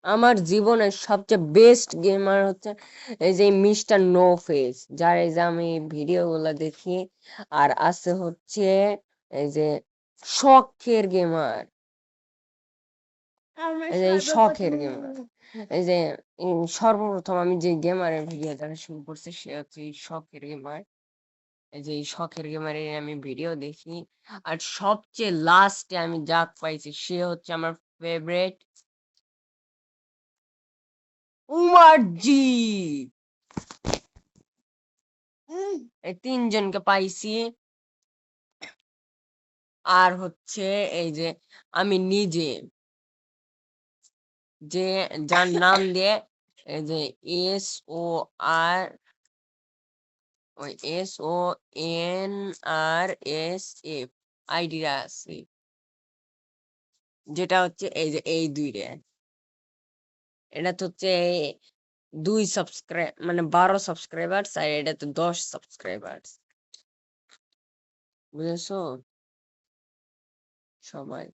আমার জীবনের সবচেয়ে বেস্ট গেমার হচ্ছে এই যে মিস্টার নো ফেস, যার এই যে আমি ভিডিও গুলা দেখি। আর আছে হচ্ছে এই যে শখের গেমার, এই যে এই শখের গেমার, এই যে সর্বপ্রথম আমি যে গেমারের ভিডিও দেখা শুরু করছি সে হচ্ছে এই শখের গেমার। এই যে এই শখের গেমারের আমি ভিডিও দেখি। আর সবচেয়ে লাস্টে আমি যাক পাইছি সে হচ্ছে আমার ফেভারিট উমারজি। এই তিনজনকে পাইছি। আর হচ্ছে এই যে আমি নিজে যে যার নাম দিয়ে এই যে এস ও আর ওই SONRSF আইডিটা আছে, যেটা হচ্ছে এই যে এই দুইটা। এটা তো হচ্ছে 2 সাবস্ক্রাইব মানে 12 সাবস্ক্রাইবার, আর এটা তো 10 সাবস্ক্রাইবার। বুঝেছো সবাই?